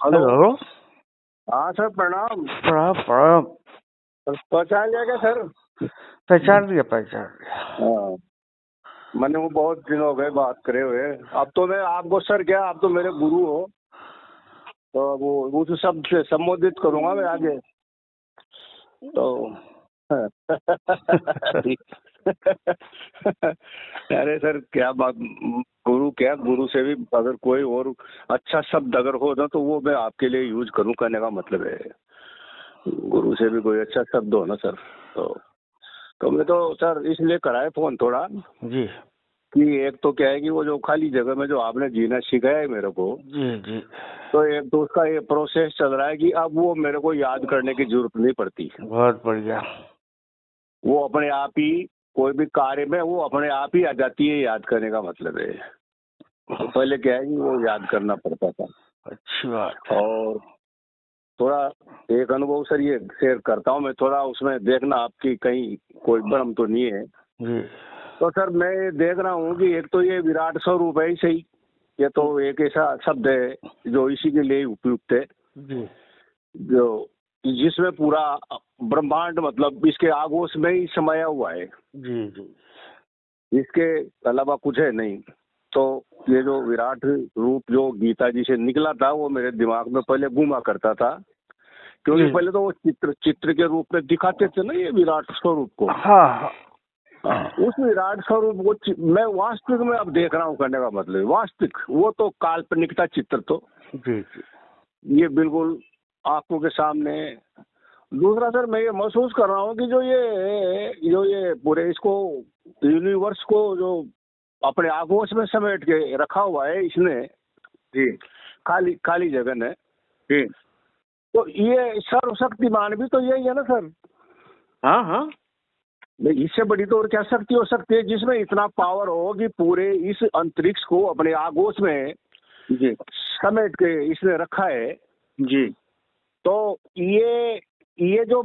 Hello. Hello. हाँ sir, प्रणाम। प्रणाम प्रणाम। पहचान लिया क्या सर? पहचान लिया। हाँ, मैंने वो बहुत दिन हो गए बात करे हुए। अब तो मैं आपको सर क्या, आप तो मेरे गुरु हो, तो वो तो शब्द से संबोधित करूंगा मैं आगे तो। अरे सर क्या बात, गुरु क्या, गुरु से भी अगर कोई और अच्छा शब्द अगर हो ना तो वो मैं आपके लिए यूज करूं, कहने का मतलब है गुरु से भी कोई अच्छा शब्द हो ना सर। तो मैं तो सर इसलिए कराए फोन थोड़ा जी कि एक तो क्या है कि वो जो खाली जगह में जो आपने जीना सिखाया है मेरे को, जी जी। तो एक तो उसका ये प्रोसेस चल रहा है कि अब वो मेरे को याद करने की जरूरत नहीं पड़ती। बहुत बढ़िया। वो अपने आप ही कोई भी कार्य में वो अपने आप ही आ जाती है, याद करने का मतलब है। तो पहले क्या है कि वो याद करना पड़ता था। अच्छी बात है। और थोड़ा एक अनुभव सर ये शेयर करता हूँ मैं, थोड़ा उसमें देखना आपकी कहीं कोई भ्रम तो नहीं है। जी तो सर मैं देख रहा हूँ कि एक तो ये विराट स्वरूप है ही सही, ये तो एक ऐसा शब्द है जो इसी के लिए उपयुक्त है, जी जो जिसमें पूरा ब्रह्मांड मतलब इसके आगोश में ही समाया हुआ है, जी जी। इसके अलावा कुछ है नहीं। तो ये जो विराट रूप जो गीता जी से निकला था वो मेरे दिमाग में पहले घूमा करता था, क्योंकि जी। पहले तो वो चित्र के रूप में दिखाते थे ना ये विराट स्वरूप को। हाँ हाँ, उस विराट स्वरूप को मैं वास्तविक में अब देख रहा हूँ, करने का मतलब है वास्तविक, वो तो काल्पनिक था चित्र तो, जी जी ये बिल्कुल आंखों के सामने। दूसरा सर मैं ये महसूस कर रहा हूँ कि जो ये पूरे इसको यूनिवर्स को जो अपने आगोश में समेट के रखा हुआ है इसने, जी खाली खाली जगह है, जी। तो ये सर्वशक्तिमान भी तो यही है ना सर। हाँ हाँ। नहीं, इससे बड़ी तो और क्या शक्ति हो सकती है जिसमें इतना पावर हो कि पूरे इस अंतरिक्ष को अपने आगोश में जी समेट के इसने रखा है। जी तो ये जो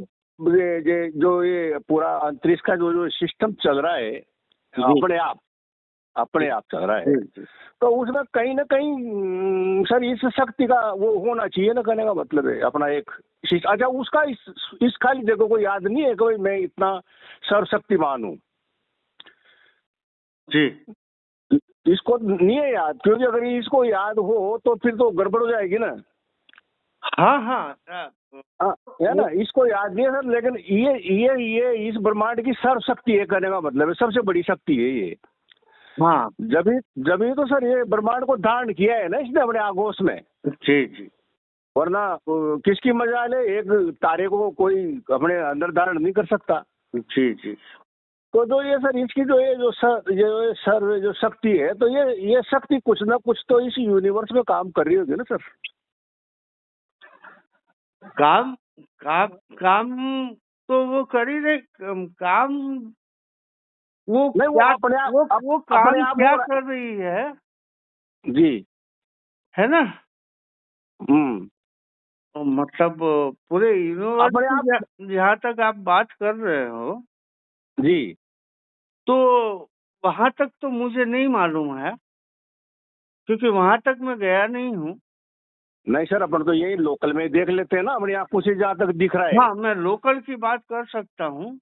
ये पूरा अंतरिक्ष का जो जो सिस्टम चल रहा है जी अपने आप चल रहा है, जी जी। तो उसमें कहीं ना कहीं सर इस शक्ति का वो होना चाहिए ना, कहने का मतलब है अपना एक अच्छा उसका इस खाली जगह को याद नहीं है कि भाई मैं इतना सर्वशक्तिमान हूँ, जी। इसको नहीं है याद, क्योंकि अगर इसको याद हो तो फिर तो गड़बड़ हो जाएगी ना। हाँ हाँ। हाँ, है ना, इसको याद नहीं है सर, लेकिन ये इस ब्रह्मांड की सर्वशक्ति है, कहने का मतलब है सबसे बड़ी शक्ति है ये। हाँ। जब तो सर ये ब्रह्मांड को धारण किया है ना इसने अपने आगोश में, जी जी वरना किसकी मजाल है, एक तारे को कोई अपने अंदर धारण नहीं कर सकता। जी जी। तो जो ये सर इसकी जो ये जो शक्ति है, तो ये शक्ति कुछ ना कुछ तो इस यूनिवर्स में काम कर रही होगी ना सर। काम काम काम तो वो कर ही रहे। काम वो नहीं, वो क्या, अपने आप वो अपने काम आप क्या हो रहा कर रही जी। है ना। हम्म। तो मतलब पूरे यूनिवर्स अपने की आप जहाँ तक आप बात कर रहे हो, जी। तो वहां तक तो मुझे नहीं मालूम है, क्योंकि वहां तक मैं गया नहीं हूँ। नहीं सर, अपन तो यही लोकल में देख लेते हैं ना अपनी आंखों से जहाँ तक दिख रहा है। हाँ, मैं लोकल की बात कर सकता हूँ।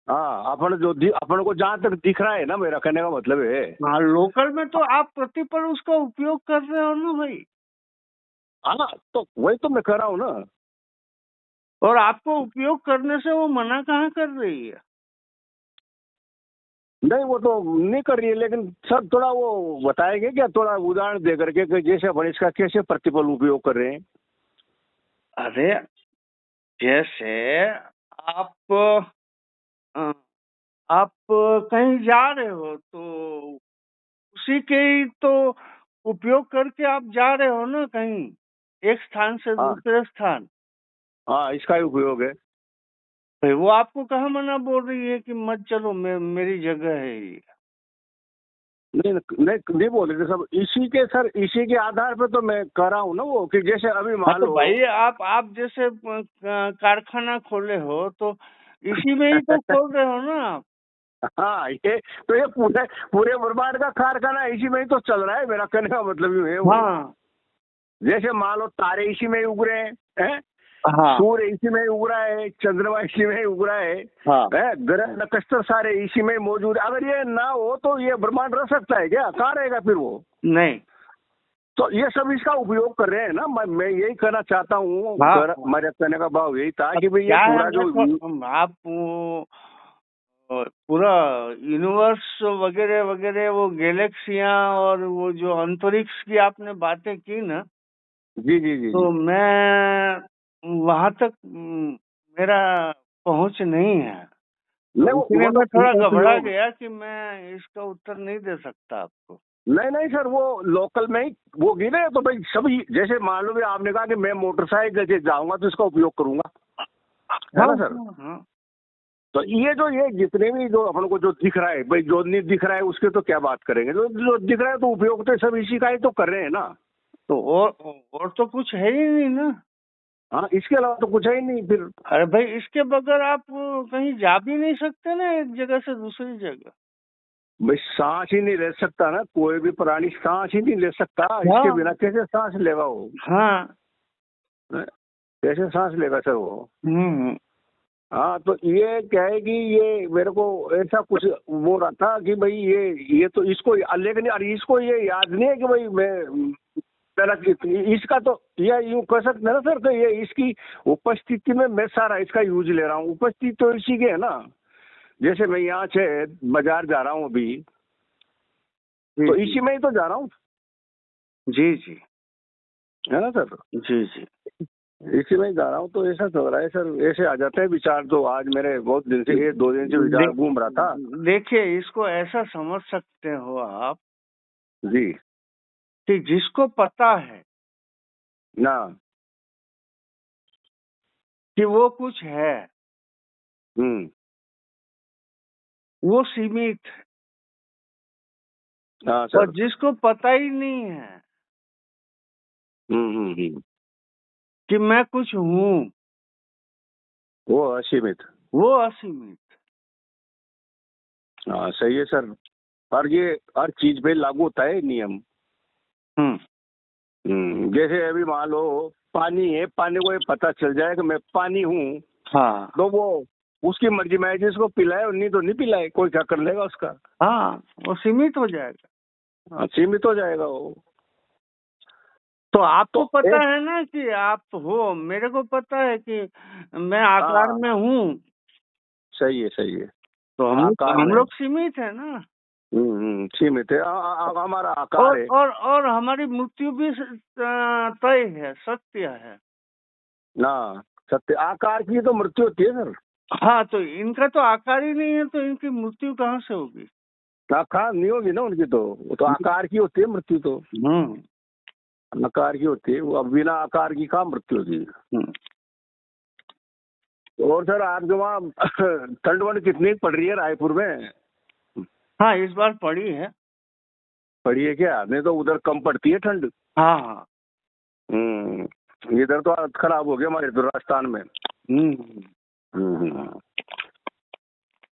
हाँ, अपन को जहाँ तक दिख रहा है ना, मेरा कहने का मतलब है। हाँ, लोकल में तो आप प्रतिपल उसका उपयोग कर रहे हो ना भाई। हाँ, तो वही तो मैं कह रहा हूँ ना। और आपको उपयोग करने से वो मना कहाँ कर रही है। नहीं, वो तो नहीं कर रही है, लेकिन सर थोड़ा वो बताएंगे क्या, थोड़ा उदाहरण दे करके कि जैसे अपन इसका कैसे प्रतिपल उपयोग कर रहे हैं। अरे जैसे आप अ, आप कहीं जा रहे हो तो उसी के ही तो उपयोग करके आप जा रहे हो ना कहीं, एक स्थान से हाँ दूसरे स्थान। हाँ, इसका ही उपयोग है। भाई वो आपको कहाँ मना बोल रही है कि मत चलो, मेरी जगह है ये। नहीं नहीं नहीं बोल रहे सब इसी के आधार पे तो मैं कह रहा हूँ ना, वो कि जैसे अभी हाँ मान तो लो। भाई आप जैसे कारखाना खोले हो तो इसी में ही तो खोल रहे हो ना आप। हाँ, ये पूरे पूरे ब्रह्मांड का कारखाना इसी में ही तो चल रहा है, मेरा कहने का मतलब ये है वो। हाँ जैसे मान लो तारे इसी में ही उग रहे हैं, हाँ सूर्य इसी में ही उग रहा है, चंद्रमा इसी में ही उग रहा है, हाँ ग्रह नक्षत्र सारे इसी में ही मौजूद है। अगर ये ना हो तो ये ब्रह्मांड रह सकता है क्या? कहाँ रहेगा फिर वो? नहीं। तो ये सब इसका उपयोग कर रहे हैं ना। मैं यही कहना चाहता हूँ, हाँ मेरे कहने का भाव यही था कि भाई ये क्या है, पूरा जो आप पूरा यूनिवर्स वगैरह वगैरह, वो गैलेक्सियां और वो जो अंतरिक्ष की आपने बातें की ना, जी जी जी तो जी मैं वहां तक मेरा पहुंच नहीं है, तो नहीं, इसलिए वो तो मैं थोड़ा घबरा उपयोग, गया कि मैं इसका उत्तर नहीं दे सकता आपको। नहीं नहीं सर, वो लोकल में ही वो गिरे तो भाई सभी, जैसे मान लो भी आपने कहा कि मैं मोटरसाइकिल से जाऊंगा तो इसका उपयोग करूंगा, है हाँ ना सर? हाँ हाँ। तो ये जितने भी जो अपन को जो दिख रहा है भाई, जो नहीं दिख रहा है उसके तो क्या बात करेंगे, जो जो दिख रहा है तो उपयोग तो सब इसी का ही तो कर रहे हैं ना। तो और तो कुछ है ही नहीं ना। हाँ, इसके अलावा तो कुछ है ही नहीं फिर। अरे भाई, इसके बगैर आप कहीं जा भी नहीं सकते ना, एक जगह से दूसरी जगह। भाई सांस ही नहीं ले सकता ना, कोई भी प्राणी सांस ही नहीं ले सकता, इसके हाँ बिना कैसे सांस लेगा वो? हाँ। हैं? कैसे सांस लेगा सर वो? हम्म। हाँ, तो ये क्या है कि ये मेरे को ऐसा कुछ वो रहा था कि भाई ये तो इसको, लेकिन यार इसको ये याद नहीं है कि भाई मैं पहला इसका तो ये यूं कह सकते हैं ना सर, तो ये इसकी उपस्थिति में मैं सारा इसका यूज ले रहा हूँ। उपस्थिति तो इसी के है ना। जैसे मैं यहाँ से बाजार जा रहा हूँ अभी, तो जी इसी में ही तो जा रहा हूँ, जी जी है ना सर? जी जी। इसी में ही जा रहा हूँ, तो ऐसा चल रहा है सर। ऐसे आ जाते हैं विचार, तो आज मेरे बहुत दिन से, ये 2 दिन से विचार घूम रहा था। देखिए, इसको ऐसा समझ सकते हो आप जी कि जिसको पता है ना। कि वो कुछ है, हम्म। वो सीमित है। हाँ और सर। जिसको पता ही नहीं है हम्म। कि मैं कुछ हूँ, वो असीमित। वो असीमित। हाँ सही है सर। और ये हर चीज पे लागू होता है नियम। हम्म। जैसे अभी मान लो पानी है, पानी को ये पता चल जाए कि मैं पानी हूँ, हाँ तो वो उसकी मर्जी में है, जिसको पिलाए और नहीं तो नहीं पिलाए, कोई क्या कर लेगा उसका? हाँ, वो सीमित हो जाएगा। हाँ, सीमित हो जाएगा वो। तो आपको तो पता एक, है ना कि आप हो, मेरे को पता है कि मैं आकार हाँ में हूँ, सही है सही है। तो आकार हम में लोग सीमित है ना। सीमित है। हमारा आकार है और हमारी मृत्यु भी तय है, सत्य है। ना। सत्य आकार की तो मृत्यु होती है सर। हाँ, तो इनका तो आकार ही नहीं है, तो इनकी मृत्यु कहाँ से होगी? आकार नहीं होगी ना उनकी, तो वो तो आकार की होती है मृत्यु, तो आकार की होती है वो। अब बिना आकार की कहाँ मृत्यु होती है? और सर आपके वहाँ ठंड वंड कितनी पड़ रही है रायपुर में? हाँ, इस बार पड़ी है। पड़ी है क्या? नहीं तो उधर कम पड़ती है ठंड। हाँ हाँ। इधर तो हालत खराब हो गई हमारे इधर राजस्थान में।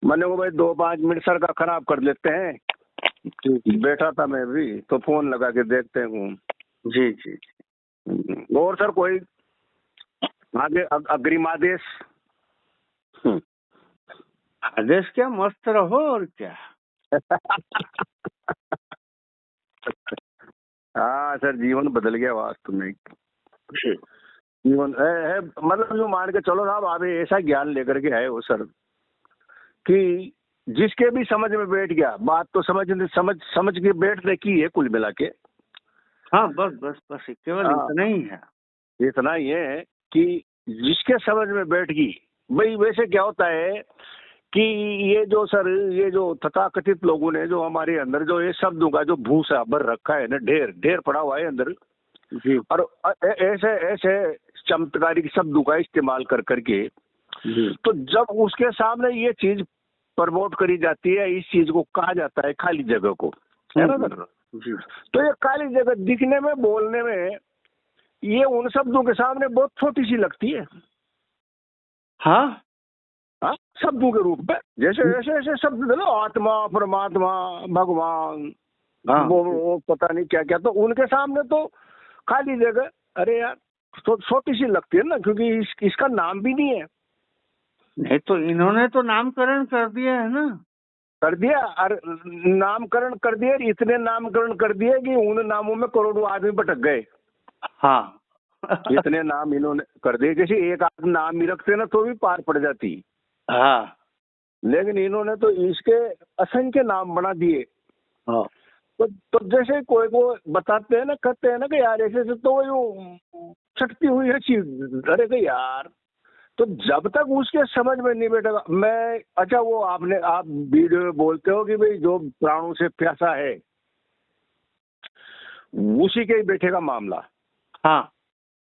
मैंने को भाई 2-5 मिनट सर का खराब कर लेते हैं। बैठा था मैं भी, तो फोन लगा के देखते हैं। जी जी। और सर कोई आगे अग्रिम आदेश? आदेश क्या, मस्त रहो और क्या। हाँ सर, जीवन बदल गया वास्तव में। जीवन है मतलब जो मान के चलो साहब, आप ऐसा ज्ञान लेकर के आए हो सर कि जिसके भी समझ में बैठ गया बात, तो समझ के बैठने की है कुल मिला के। हाँ, बस बस बस, केवल इतना ही है। इतना ही है कि जिसके समझ में बैठ गई भाई। वैसे क्या होता है कि ये जो सर, ये जो तथाकथित लोगों ने जो हमारे अंदर जो ये शब्दों का जो भूसा भर रखा है ना, ढेर ढेर पड़ा हुआ है अंदर जी। और ऐसे ऐसे चमत्कारिक शब्दों का इस्तेमाल कर करके, तो जब उसके सामने ये चीज प्रमोट करी जाती है, इस चीज को कहा जाता है खाली जगह को, है ना सर? तो ये खाली जगह दिखने में, बोलने में, ये उन शब्दों के सामने बहुत छोटी सी लगती है। हाँ हाँ, शब्दों के रूप में जैसे ऐसे ऐसे शब्द थे ना, आत्मा, परमात्मा, भगवान, वो पता नहीं क्या क्या, तो उनके सामने तो खाली जगह, अरे यार छोटी सी लगती है ना, क्योंकि इसका नाम भी नहीं है। नहीं तो इन्होंने तो नामकरण कर दिया है ना। कर दिया, और नामकरण कर दिया, इतने नामकरण कर दिए कि उन नामों में करोड़ों आदमी भटक गए। हाँ। इतने नाम इन्होंने कर दिए, जैसे एक आध नाम ही रखते ना तो भी पार पड़ जाती, हाँ। लेकिन इन्होंने तो इसके असंख्य नाम बना दिए। हाँ। तो जैसे कोई को बताते हैं ना, कहते हैं ना कि यार ऐसे ऐसे, तो वो छटती हुई है चीज, अरे कि यार, तो जब तक उसके समझ में नहीं बैठेगा। मैं, अच्छा वो आप वीडियो में बोलते हो कि भाई जो प्राणों से प्यासा है उसी के ही बैठेगा मामला, हाँ।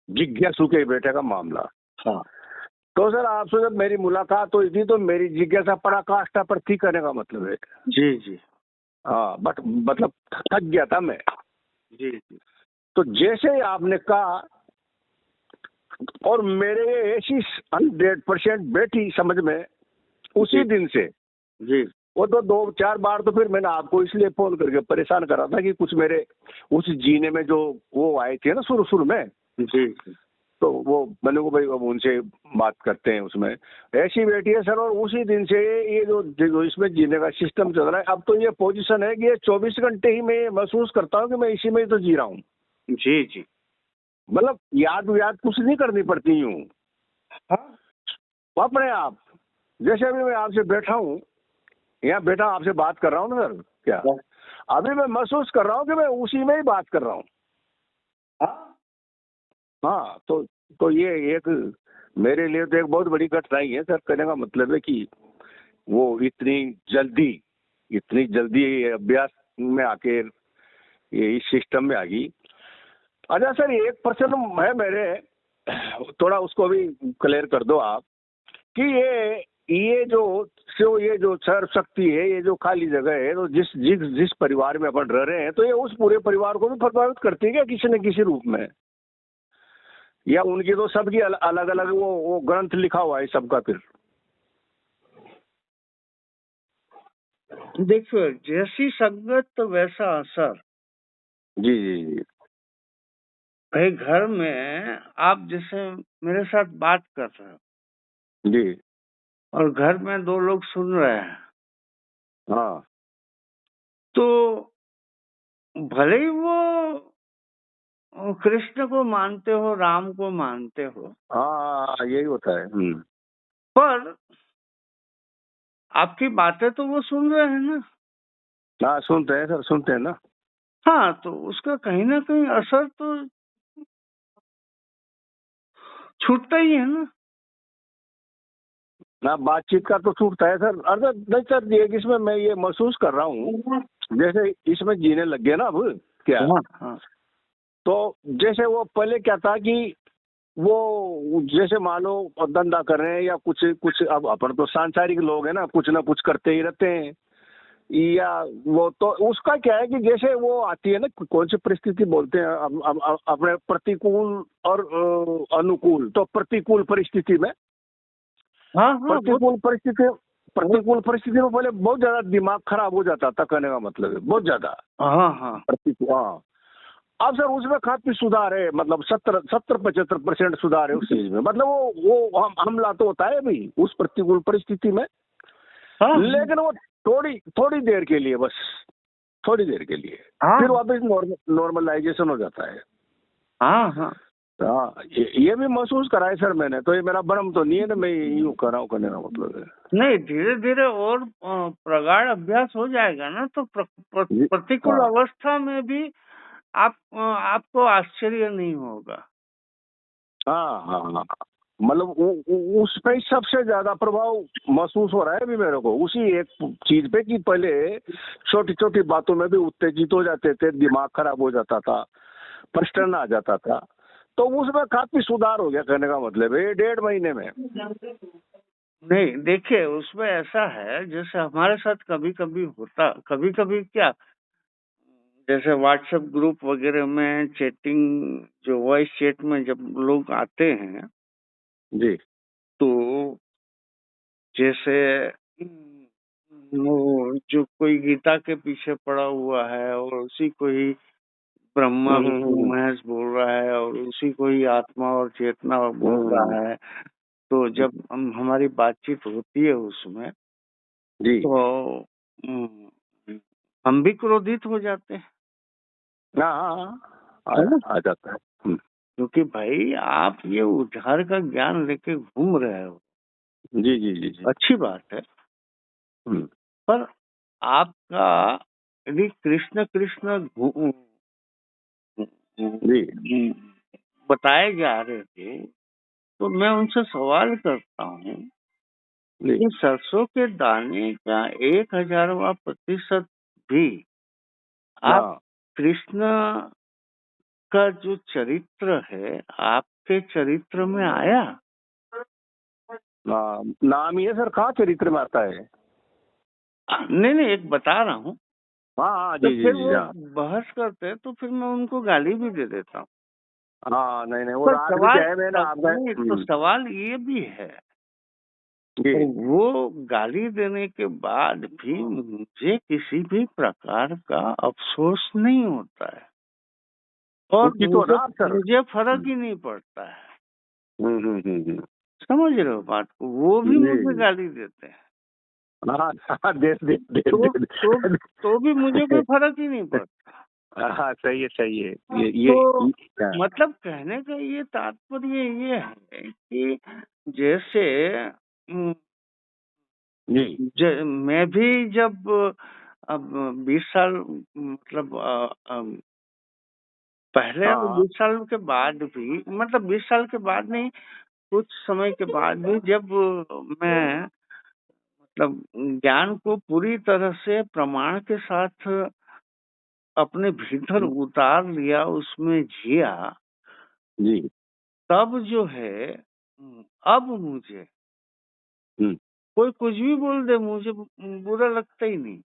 जिज्ञासु के ही बैठेगा मामला। हाँ। तो सर आपसे जब मेरी मुलाकात हुई थी तो मेरी जिज्ञासा पराकाष्ठा पर थी, करने का मतलब है। जी जी। हाँ, बट मतलब थक गया था मैं। जी जी। तो जैसे ही आपने कहा, और मेरे ये ऐसी 100% बैठी समझ में उसी दिन से। जी। वो तो 2-4 बार तो फिर मैंने आपको इसलिए फोन करके परेशान करा था कि कुछ मेरे उस जीने में जो वो आए थे ना शुरू शुरू में, जी जी। तो वो मैंने को भाई अब उनसे बात करते हैं, उसमें ऐसी बैठी है सर। और उसी दिन से ये जो इसमें जीने का सिस्टम चल रहा है, अब तो ये पोजीशन है कि ये 24 घंटे ही मैं महसूस करता हूँ कि मैं इसी में ही तो जी रहा हूँ। जी जी। मतलब याद कुछ नहीं करनी पड़ती यूं, हाँ। अपने आप। जैसे अभी मैं आपसे बैठा हूँ, यहाँ बैठा आपसे बात कर रहा हूँ ना सर, क्या अभी मैं महसूस कर रहा हूँ कि मैं उसी में ही बात कर रहा हूँ। हाँ। हाँ, तो ये एक मेरे लिए तो एक बहुत बड़ी कठिनाई है सर। कहने का मतलब है कि वो इतनी जल्दी ये अभ्यास में आके ये इस सिस्टम में आ गई। अच्छा सर, एक प्रश्न है मेरे, थोड़ा उसको भी क्लियर कर दो आप, कि ये जो सर्व शक्ति है, ये जो खाली जगह है, तो जिस परिवार में अपन रह रहे हैं, तो ये उस पूरे परिवार को भी प्रभावित करती है क्या किसी न किसी रूप में? या उनकी तो सबकी अलग अलग वो ग्रंथ लिखा हुआ है सबका फिर? देखिए, जैसी संगत तो वैसा असर। जी जी जी। भाई घर में आप जैसे मेरे साथ बात कर रहे हो जी। और घर में 2 लोग सुन रहे हैं, हाँ तो भले ही वो कृष्ण को मानते हो, राम को मानते हो, हाँ, यही होता है। पर आपकी बातें तो वो सुन रहे हैं ना। हाँ, सुनते हैं सर, सुनते हैं ना। हाँ, तो उसका कहीं ना कहीं असर तो छूटता ही है ना। ना, बातचीत का तो छूटता है सर। अरे नहीं सर, ये इसमें मैं ये महसूस कर रहा हूँ, जैसे इसमें जीने लग गए ना अब, क्या हाँ। हाँ। तो जैसे वो पहले क्या था कि वो जैसे मानो धंधा कर रहे हैं या कुछ कुछ, अब अपन तो सांसारिक लोग हैं ना, कुछ ना कुछ करते ही रहते हैं। या वो तो उसका क्या है कि जैसे वो आती है ना, कौन सी परिस्थिति बोलते हैं अपने प्रतिकूल और अनुकूल, तो प्रतिकूल परिस्थिति में, हाँ। हाँ। प्रतिकूल परिस्थिति में पहले बहुत ज्यादा दिमाग खराब हो जाता था, कहने का मतलब है बहुत ज्यादा हाँ। हाँ। प्रतिकूल। हाँ, अब सर उसमें काफी सुधार है, मतलब 70-75% सुधार है उस चीज में। मतलब वो हमला तो होता है अभी उस प्रतिकूल परिस्थिति में, हाँ। लेकिन वो थोड़ी थोड़ी देर के लिए, बस थोड़ी देर के लिए, हाँ। फिर वापस नॉर्मलाइजेशन हो जाता है। हाँ। हाँ। हाँ, ये भी महसूस करा है सर मैंने। तो ये मेरा भ्रम तो नहीं है ना, मैं यूं कर रहा हूँ, करने का मतलब है। नहीं, धीरे धीरे और प्रगाढ़ अभ्यास हो जाएगा ना, तो प्रतिकूल हाँ अवस्था में भी आपको आश्चर्य नहीं होगा। हाँ हाँ हाँ, मतलब उस पे ही सबसे ज्यादा प्रभाव महसूस हो रहा है अभी मेरे को, उसी एक चीज पे, कि पहले छोटी छोटी बातों में भी उत्तेजित हो जाते थे, दिमाग खराब हो जाता था, फ्रस्ट्रेशन आ जाता था। तो उसमें काफी सुधार हो गया, कहने का मतलब है 1.5 महीने में। नहीं, देखिए उसमें ऐसा है, जैसे हमारे साथ कभी कभी होता, कभी कभी क्या, जैसे व्हाट्सएप ग्रुप वगैरह में चैटिंग, जो वॉइस चैट में जब लोग आते हैं, जी तो जैसे वो जो कोई गीता के पीछे पड़ा हुआ है और उसी को ही ब्रह्मा विष्णु महेश बोल रहा है और उसी को ही आत्मा और चेतना बोल रहा है। तो जब हमारी बातचीत होती है उसमें जी तो हम भी क्रोधित हो जाते हैं। आ जाता है। क्योंकि भाई आप ये उद्धार का ज्ञान लेके घूम रहे हो। जी जी जी जी अच्छी बात है, पर आपका यदि कृष्ण कृष्ण बताए जा रहे थे तो मैं उनसे सवाल करता हूँ कि सरसों के दाने का 1000वां प्रतिशत भी आप कृष्ण का जो चरित्र है आपके चरित्र में आया? नाम ही है सर, कहाँ चरित्र में आता है? नहीं, एक बता रहा हूँ। हाँ तो जी फिर जी वो बहस करते हैं तो फिर मैं उनको गाली भी दे देता हूँ। नहीं वो रात भी क्या है मैंने आपका। तो सवाल ये भी है, वो गाली देने के बाद भी मुझे किसी भी प्रकार का अफसोस नहीं होता है और मुझे फर्क ही नहीं पड़ता है। समझ रहे हो बात को? वो भी मुझे गाली देते हैं तो भी मुझे कोई फर्क ही नहीं पड़ता। हाँ सही है तो मतलब कहने का ये तात्पर्य ये है कि जैसे मैं भी जब अब 20 साल मतलब पहले 20 साल के बाद भी, मतलब 20 साल के बाद नहीं, कुछ समय के बाद भी जब मैं मतलब ज्ञान को पूरी तरह से प्रमाण के साथ अपने भीतर उतार लिया, उसमें जिया जी, तब जो है अब मुझे कोई कुछ भी बोल दे मुझे बुरा लगता ही नहीं।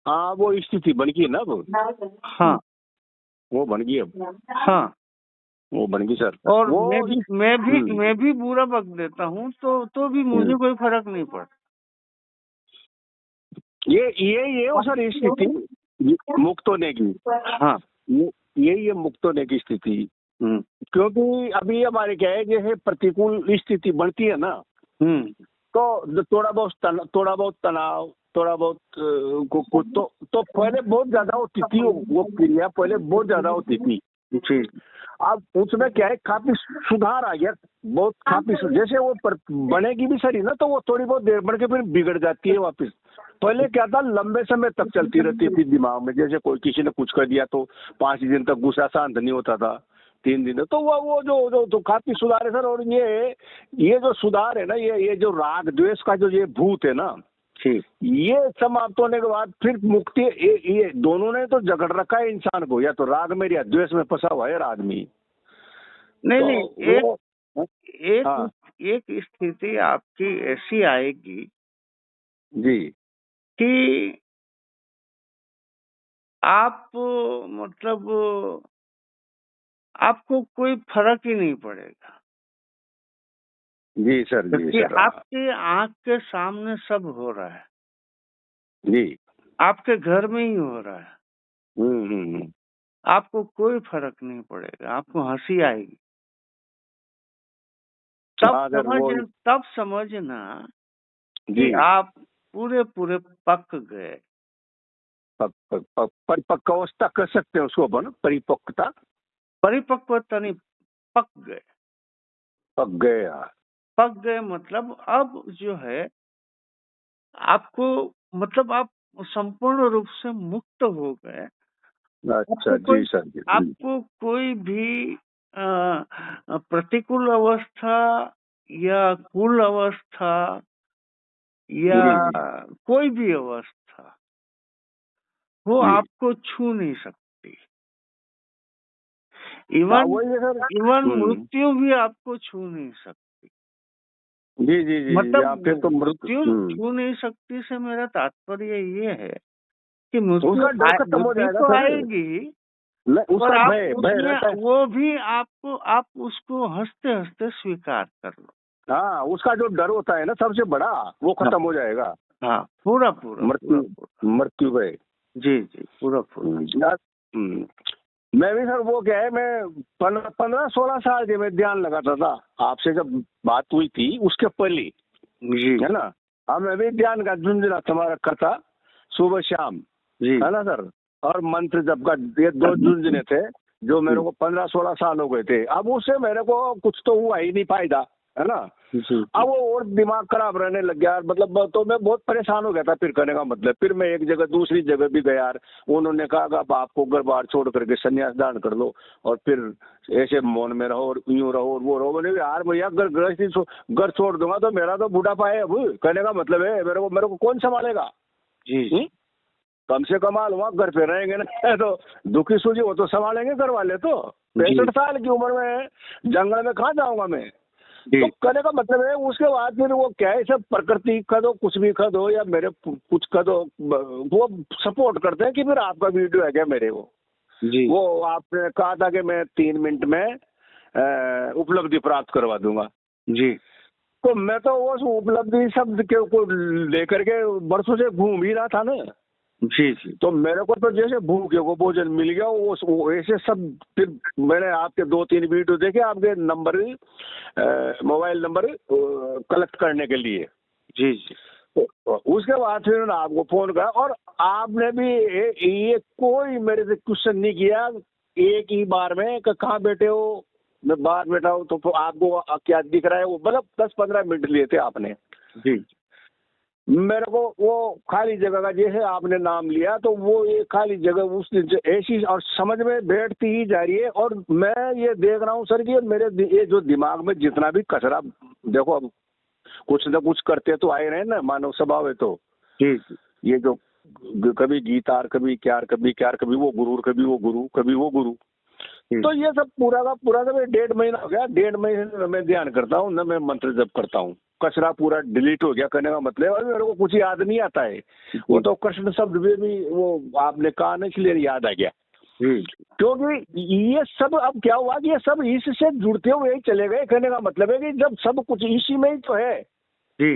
हाँ वो स्थिति बन गई ना वो। हाँ वो बन गई अब। हाँ वो बन गई सर। और मैं भी बुरा बक देता हूँ तो भी मुझे कोई फर्क नहीं पड़ता। ये वो सर स्थिति मुक्त होने की। हाँ ये मुक्त होने की स्थिति। क्योंकि अभी हमारे क्या है, जैसे प्रतिकूल स्थिति बनती है ना, तो थोड़ा बहुत तनाव, थोड़ा बहुत तो पहले बहुत ज्यादा होती थी वो क्रिया, पहले बहुत ज्यादा होती थी। अब उसमें क्या है, काफी सुधार आ गया, बहुत काफी जैसे वो बनेगी भी सही ना, तो वो थोड़ी बहुत देर बढ़ के फिर बिगड़ जाती है वापस। पहले क्या था, लंबे समय तक चलती रहती थी दिमाग में, जैसे कोई किसी ने कुछ कर दिया तो 5 दिन तक गुस्सा शांत नहीं होता था, 3 दिन। तो वो जो तो काफी सुधार है सर। और ये जो सुधार है ना, ये जो राग द्वेष का जो ये भूत है ना, ये समाप्त होने के बाद फिर मुक्ति। ये दोनों ने तो जकड़ रखा है इंसान को, या तो राग में या द्वेष में फंसा हुआ है आदमी। नहीं एक स्थिति आपकी ऐसी आएगी जी कि आप मतलब आपको कोई फर्क ही नहीं पड़ेगा। जी सर, जी सर। आपके आंख के सामने सब हो रहा है जी, आपके घर में ही हो रहा है। आपको कोई फर्क नहीं पड़ेगा, आपको हंसी आएगी। तब समझना कि आप पूरे पक गए। परिपक्वता कर सकते हैं उसको अपन, परिपक्वता नहीं, पक गए मतलब अब जो है आपको, मतलब आप संपूर्ण रूप से मुक्त हो गए। अच्छा जी सर जी। आपको कोई भी प्रतिकूल अवस्था या कुल अवस्था या कोई भी अवस्था वो आपको छू नहीं सकती। इवन मृत्यु भी आपको छू नहीं सकती। जी मतलब तो मृत्यु छू नहीं सकती से मेरा तात्पर्य ये है कि मृत्यु तो आएगी, वो भी आपको, आप उसको हंसते हंसते स्वीकार कर लो। हाँ, उसका जो डर होता है ना सबसे बड़ा, वो खत्म हो जाएगा। हाँ, पूरा मृत्यु है। जी जी, पूरा पूरा। मैं भी सर, वो क्या है, मैं 15-16 साल के मैं ध्यान लगाता था। आपसे जब बात हुई थी उसके पहले, जी है ना। अब मैं भी ध्यान का झुंझुना तुम्हारा रखा था, सुबह शाम, जी है ना सर। और मंत्र जब का ये 2 झुंझुने थे जो मेरे को 15-16 साल हो गए थे। अब उससे मेरे को कुछ तो हुआ ही नहीं फायदा, है ना। जी अब वो और दिमाग खराब रहने लग गया, मतलब तो मैं बहुत परेशान हो गया था। फिर करने का मतलब, फिर मैं एक जगह दूसरी जगह भी गया यार। उन्होंने कहा कि अब आपको घर बार छोड़ करके संन्यास दान कर लो और फिर ऐसे मौन में रहो और यूं रहो और वो रहो। मैंने कहा, यार भैया घर गृहस्थी घर छोड़ दूंगा तो मेरा तो बुढ़ापा है अब। कहने का मतलब है मेरे को कौन संभालेगा। जी कम से कम हुआ घर पे रहेंगे ना तो दुखी सूझी वो तो संभालेंगे घर वाले। तो 65 साल की उम्र में जंगल में कहाँ जाऊंगा मैं। तो जी कहने का मतलब है, उसके बाद फिर वो क्या है, सब प्रकृति का दो, कुछ भी कर दो या मेरे कुछ कर दो, वो सपोर्ट करते हैं कि फिर आपका वीडियो है क्या मेरे जी वो आपने कहा था कि मैं 3 मिनट में उपलब्धि प्राप्त करवा दूंगा। जी तो मैं तो उस उपलब्धि शब्द के को लेकर के बरसों से घूम ही रहा था ना। जी जी तो मेरे को तो जैसे भूखे को भोजन मिल गया, वो ऐसे सब। फिर मैंने आपके 2-3 वीडियो देखे, आपके नंबर, मोबाइल नंबर कलेक्ट करने के लिए। जी जी तो उसके बाद फिर मैंने आपको फोन करा और आपने भी ये कोई मेरे से क्वेश्चन नहीं किया एक ही बार में कि कहाँ बैठे हो। मैं बाहर बैठा हूँ तो आपको क्या दिख रहा है, वो मतलब 10-15 मिनट लिए थे आपने जी मेरे को। वो खाली जगह का जैसे आपने नाम लिया तो वो ये खाली जगह उस दिन से ऐसी और समझ में बैठती ही जा रही है। और मैं ये देख रहा हूँ सर कि मेरे ये जो दिमाग में जितना भी कचरा, देखो अब कुछ न कुछ करते तो आए रहे ना, मानव स्वभाव है। तो जी जी ये जो कभी गीतार, कभी क्यार, कभी वो गुरूर, कभी वो गुरु, कभी वो गुरु। तो ये सब पूरा का पूरा का 1.5 महीना हो गया। 1.5 महीने से मैं ध्यान करता हूँ, न मैं मंत्र जप करता हूँ। कचरा पूरा डिलीट हो गया। कहने का मतलब अभी मेरे को कुछ याद नहीं आता है। वो तो कृष्ण शब्द भी वो आपने कहा ना, इसलिए याद आ गया। क्योंकि ये सब अब क्या हुआ कि ये सब इससे जुड़ते हुए ही चले गए। कहने का मतलब है कि जब सब कुछ इसी में ही तो है। जी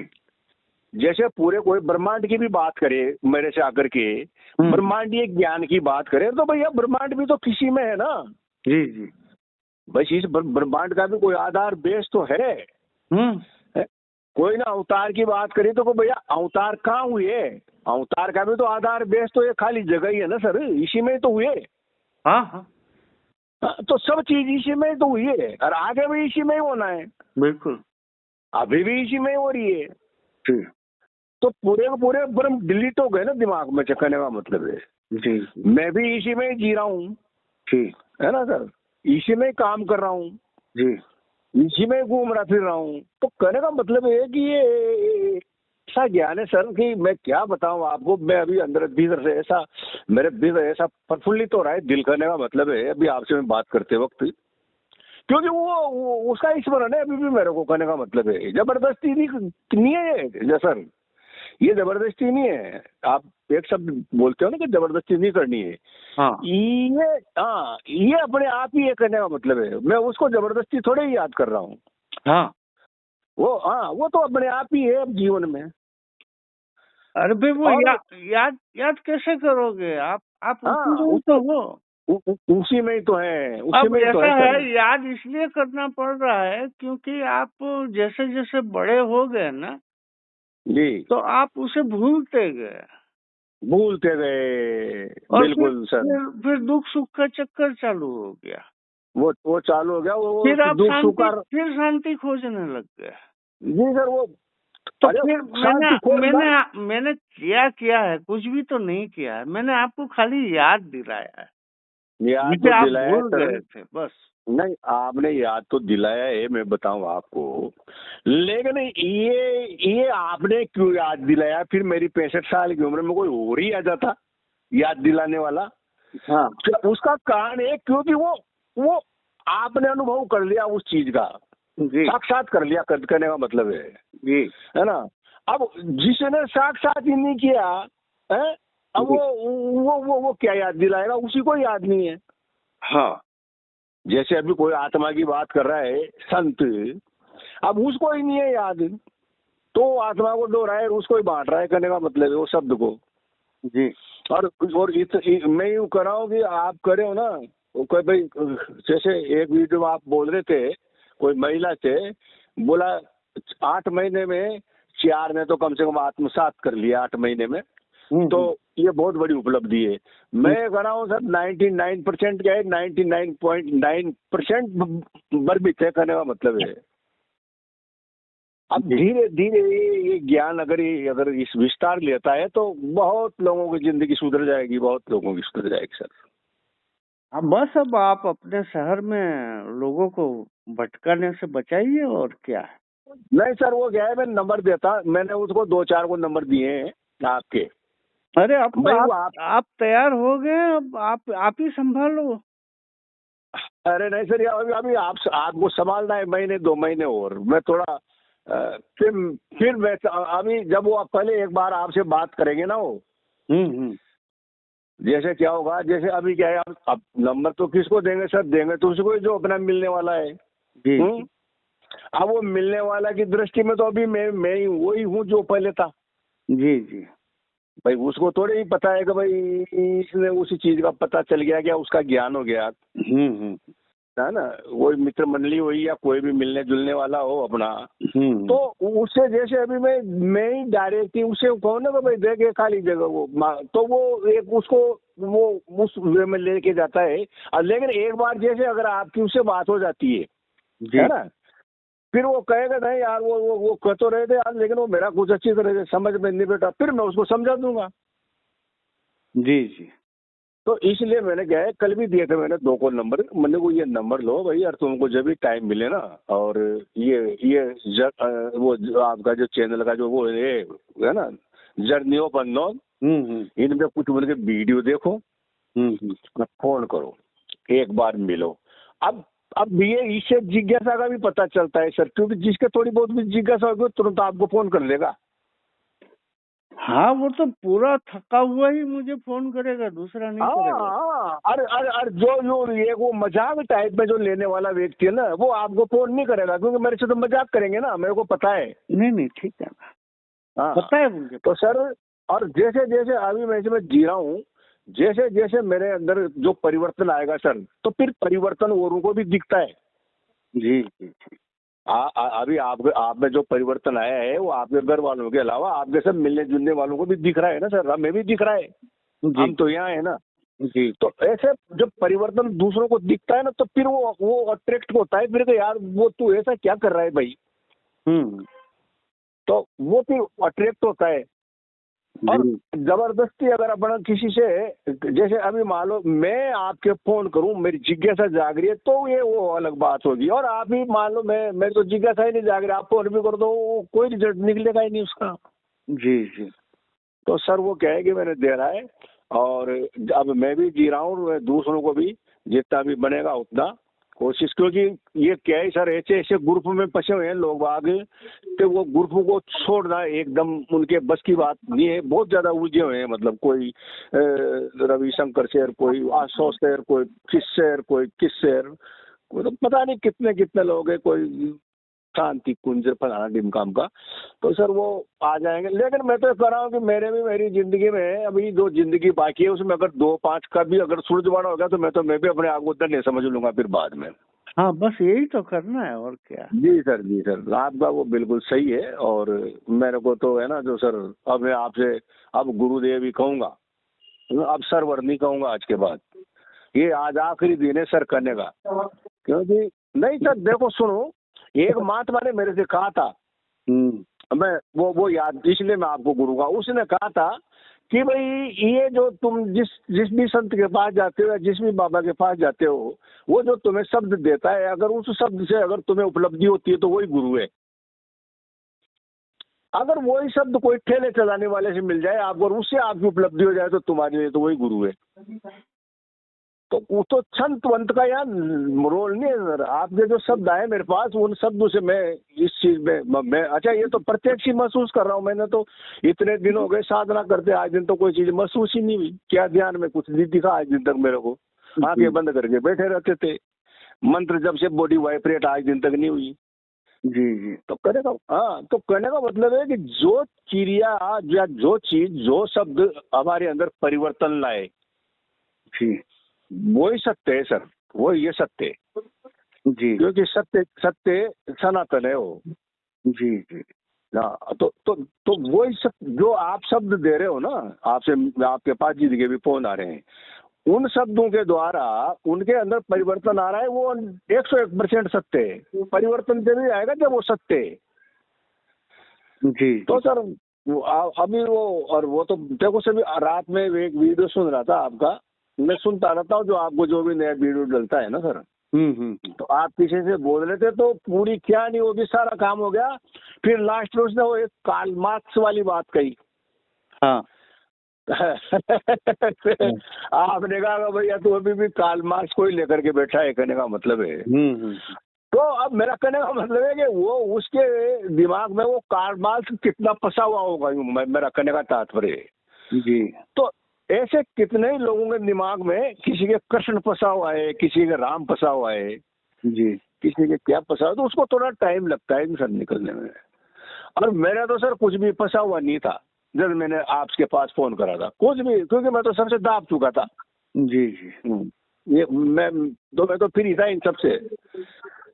जैसे पूरे कोई ब्रह्मांड की भी बात करे मेरे से आकर के, ब्रह्मांडीय ज्ञान की बात करें तो भैया ब्रह्मांड भी तो किसी में है ना। जी जी बस इस ब्रह्मांड का भी कोई आधार बेस तो है। कोई ना अवतार की बात करी तो भैया अवतार कहाँ हुए। अवतार का भी तो आधार बेस तो ये खाली जगह ही है ना सर, इसी में ही तो हुए। हाँ हाँ तो सब चीज इसी में ही तो हुई है और आगे भी इसी में ही होना है। बिल्कुल अभी भी इसी में ही हो रही है। जी तो पूरे के पूरे ब्रह्म डिलीट हो गए ना दिमाग में। कहने का मतलब है जी मैं भी इसी में ही जी रहा हूँ, जी है ना सर। इसी में ही काम कर रहा हूँ, जी इसी में घूम रहा फिर रहा हूँ। तो कहने का मतलब है कि ये ऐसा ज्ञान है सर कि मैं क्या बताऊं आपको। मैं अभी अंदर भीतर से ऐसा, मेरे भीतर ऐसा प्रफुल्लित हो रहा है दिल। करने का मतलब है अभी आपसे मैं बात करते वक्त, क्योंकि वो उसका स्मरण है अभी भी मेरे को। कहने का मतलब है जबरदस्ती नहीं है ये सर, ये जबरदस्ती नहीं है। आप एक शब्द बोलते हो ना कि जबरदस्ती नहीं करनी है। हाँ ये अपने आप ही ये करने का मतलब है। मैं उसको जबरदस्ती थोड़े ही याद कर रहा हूँ। हाँ वो तो अपने आप ही है अब जीवन में। अरे भाई वो और याद याद कैसे करोगे आप उसी हाँ, में तो हो। उसी में ही तो है, उसी अब में ही तो ऐसा है है, सर। याद इसलिए करना पड़ रहा है क्योंकि आप जैसे जैसे बड़े हो गए ना, जी तो आप उसे भूलते गए भूलते गए, और बिल्कुल सर। फिर दुख सुख का चक्कर चालू हो गया। वो चालू हो गया। वो फिर आप दुख सुखार। फिर शांति खोजने लग गए। जी सर वो, तो अरे फिर शांति खोजना। मैंने किया है, कुछ भी तो नहीं किया है। मैंने आपको खाली याद दिलाया है याद जिसे तो आप दिलाया है भूल सर। गए थे बस। नहीं, आपने याद तो दिलाया है, मैं बताऊं आपको। लेकिन ये आपने क्यों याद दिलाया। फिर मेरी 65 साल की उम्र में कोई और ही आ जाता याद दिलाने वाला। हाँ तो उसका कारण है क्योंकि वो आपने अनुभव कर लिया उस चीज का, जी साक्षात कर लिया। करने का मतलब जी है ना। अब जिसने साक्षात ही नहीं किया है, अब वो क्या याद दिलाएगा। उसी को याद नहीं है। हाँ जैसे अभी कोई आत्मा की बात कर रहा है संत, अब उसको ही नहीं है याद, तो आत्मा को डो रहा है, उसको ही बांट रहा है। कहने का मतलब है वो शब्द को। जी मैं यूँ कर रहा हूँ कि आप करे हो ना, वो कोई भाई, जैसे एक वीडियो में आप बोल रहे थे, कोई महिला से बोला 8 महीने में 4 ने तो कम से कम आत्मसात कर लिया 8 महीने में, तो ये बहुत बड़ी उपलब्धि है। मैं कह रहा हूँ सर 99% क्या है, 99.9% बर्बित है, कहने का मतलब है। अब धीरे धीरे ये ज्ञान अगर इस विस्तार लेता है तो बहुत लोगों की जिंदगी सुधर जाएगी, बहुत लोगों की सुधर जाएगी सर। हाँ, बस अब आप अपने शहर में लोगों को भटकाने से बचाइए, और क्या है। नहीं सर, वो क्या है, मैं नंबर देता, मैंने उसको 2-4 को नंबर दिए हैं आपके। अरे अब भाई तो वो आप तैयार हो गए, अब आप ही संभालो। अरे नहीं सर, अभी अभी आपको संभालना है महीने 2 महीने और, मैं थोड़ा फिर मैं अभी जब वो पहले एक बार आपसे बात करेंगे ना, वो जैसे क्या होगा, जैसे अभी क्या है, अब नंबर तो किसको देंगे सर, देंगे तो उसको जो अपना मिलने वाला है। अब वो मिलने वाला की दृष्टि में तो अभी मैं ही वही हूँ जो पहले था। जी जी। भाई उसको थोड़ी ही पता है कि भाई इसने उसी चीज का पता चल गया, क्या उसका ज्ञान हो गया है ना, वही मित्र मंडली हुई या कोई भी मिलने जुलने वाला हो अपना, तो उससे जैसे अभी मैं ही डायरेक्ट ही उसे कहूँ ना कि भाई देखे खाली जगह वो, तो वो एक उसको वो उस वे में लेके जाता है। लेकिन एक बार जैसे अगर आपकी उससे बात हो जाती है ना, फिर वो कहेगा नहीं यार, वो कह तो रहे थे यार, लेकिन वो मेरा कुछ अच्छी तरह से समझ में नहीं बैठा, फिर मैं उसको समझा दूंगा। जी जी। तो इसलिए मैंने क्या है, कल भी दिए थे मैंने 2 को नंबर, मैंने को ये नंबर लो भाई यार, तुमको जब भी टाइम मिले ना, और ये वो आपका जो चैनल का जो वो है ना, जर्नी ऑफ अननोन, इनमें कुछ बोल के वीडियो देखो, फोन करो, एक बार मिलो। अब ये इससे जिज्ञासा का भी पता चलता है सर, क्योंकि जिसके थोड़ी बहुत भी जिज्ञासा होगी तुरंत आपको फोन कर लेगा। हाँ, वो तो पूरा थका हुआ ही मुझे फोन करेगा, दूसरा नहीं करेगा। अरे जो ये वो मजाक टाइप में जो लेने वाला व्यक्ति है ना, वो आपको फोन नहीं करेगा, क्योंकि मेरे से तो मजाक करेंगे ना, मेरे को पता है। नहीं ठीक है, हाँ पता है मुझे। तो सर, और जैसे जैसे अभी मैं जी रहा हूँ, जैसे जैसे मेरे अंदर जो परिवर्तन आएगा सर, तो फिर परिवर्तन औरों को भी दिखता है। जी जी। अभी आप में जो परिवर्तन आया है वो आपके घर वालों के अलावा आपके सब मिलने जुलने वालों को भी दिख रहा है ना सर, हमें भी दिख रहा है, हम तो यहाँ है ना जी। तो ऐसे जब परिवर्तन दूसरों को दिखता है ना, तो फिर वो अट्रैक्ट होता है, फिर यार वो तू ऐसा क्या कर रहा है भाई, तो वो फिर अट्रैक्ट होता है। और जबरदस्ती अगर अपना किसी से, जैसे अभी मान लो मैं आपके फोन करूं, मेरी जिज्ञासा जाग रही है, तो ये वो अलग बात होगी। और आप ही मान लो मैं तो जिज्ञासा ही नहीं जाग रही, आप फोन भी कर दो, कोई रिजल्ट निकलेगा ही नहीं उसका। जी जी। तो सर वो क्या है कि मैंने दे रहा है, और अब मैं भी जी रहा हूँ, दूसरों को भी जितना भी बनेगा उतना कोशिश, क्योंकि ये क्या है सर, ऐसे ऐसे ग्रुप में फंसे हुए हैं लोग आगे, तो वो ग्रुप को छोड़ना एकदम उनके बस की बात नहीं है, बहुत ज्यादा उलझे हुए हैं, मतलब कोई रविशंकर शेर, कोई आशो शेर, कोई किस शेर, तो पता नहीं कितने कितने लोग हैं, कोई शांति कुंज फलाना ढिमकाम का। तो सर वो आ जाएंगे, लेकिन मैं तो कह रहा हूँ कि मेरी जिंदगी में अभी जो जिंदगी बाकी है उसमें अगर 2-5 का भी अगर सुलझवाना होगा, तो मैं भी अपने आप को उतना नहीं समझ लूंगा फिर बाद में। हाँ, बस यही तो करना है, और क्या। जी सर, आपका वो बिल्कुल सही है। और मेरे को तो है ना जो सर, अब मैं आपसे अब गुरुदेव ही कहूंगा, अब सरवर नहीं कहूंगा आज के बाद, ये आज आखिरी दिन है सर करने का। क्योंकि नहीं सर देखो सुनो, एक महात्मा ने मेरे से कहा था, मैं वो याद, इसलिए मैं आपको गुरु का, उसने कहा था कि भाई ये जो तुम जिस भी संत के पास जाते हो या जिस भी बाबा के पास जाते हो, वो जो तुम्हें शब्द देता है, अगर उस शब्द से अगर तुम्हें उपलब्धि होती है तो वही गुरु है। अगर वही शब्द कोई ठेले चलाने वाले से मिल जाए आपको और उससे आपकी उपलब्धि हो जाए तो तुम्हारे लिए तो वही गुरु है। तो वो तो संत वंत का यार रोल नहीं है सर, आपके जो शब्द आए मेरे पास उन शब्दों से मैं इस चीज में मैं अच्छा ये तो प्रत्यक्ष ही महसूस कर रहा हूँ। मैंने तो इतने दिन हो गए साधना करते, आज दिन तो कोई चीज महसूस ही नहीं हुई, क्या ध्यान में कुछ नहीं दिखा आज दिन तक मेरे को, आंखें बंद करके बैठे रहते थे, मंत्र जब से बॉडी वाइब्रेट आज दिन तक नहीं हुई। जी जी। तो कहने का तो कहने का मतलब है कि जो क्रिया या जो चीज जो शब्द हमारे अंदर परिवर्तन लाए, जी वही सत्य है सर, वो ये सत्य है। जी क्योंकि सत्य सत्य सनातन है वो। जी जी हाँ, तो वही सब जो आप शब्द दे रहे हो ना, आपसे आपके पास जिनके भी फोन आ रहे हैं, उन शब्दों के द्वारा उनके अंदर परिवर्तन आ रहा है, वो 101% सत्य है। परिवर्तन तभी आएगा जब वो सत्य है। जी तो सर अभी वो, और वो तो देखो सभी, रात में एक वीडियो सुन रहा था आपका, मैं सुनता रहता हूँ जो आपको जो भी नया वीडियो डलता है ना सर, तो आप किसी से बोल रहे थे तो पूरी क्या नहीं होगी, सारा काम हो गया, फिर लास्ट में उसने वो एक कार्ल मार्क्स वाली बात कही। हाँ आपने कहा भैया तू अभी भी कार्ल मार्क्स को ही लेकर के बैठा है, कहने का मतलब है। तो अब मेरा कहने का मतलब है कि वो उसके दिमाग में वो कार्ल मार्क्स कितना फंसा हुआ होगा, मेरा कहने का तात्पर्य है। जी तो ऐसे कितने ही लोगों के दिमाग में, किसी के कृष्ण फंसा हुआ है, किसी के राम फंसा हुआ है, जी किसी के क्या फंसा हुआ, तो उसको थोड़ा टाइम लगता है सर निकलने में। और मेरा तो सर कुछ भी फंसा हुआ नहीं था जब मैंने आपके पास फोन करा था, कुछ भी, क्योंकि मैं तो सबसे दाब चुका था। जी जी ये मैं तो फ्री था इन सबसे।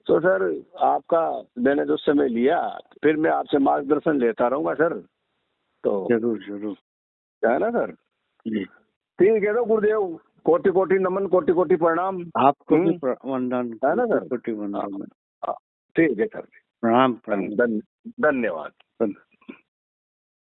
तो सर आपका मैंने जो समय लिया, फिर मैं आपसे मार्गदर्शन लेता रहूंगा सर। तो जरूर जरूर। क्या है ना सर, जी ठीक है। तो गुरुदेव, कोटि कोटि नमन, कोटि कोटि प्रणाम। आपको भी वंदन, है ना सर, कोटि वंदन। हाँ, ठीक है सर, प्रणाम प्रणाम। धन्यवाद।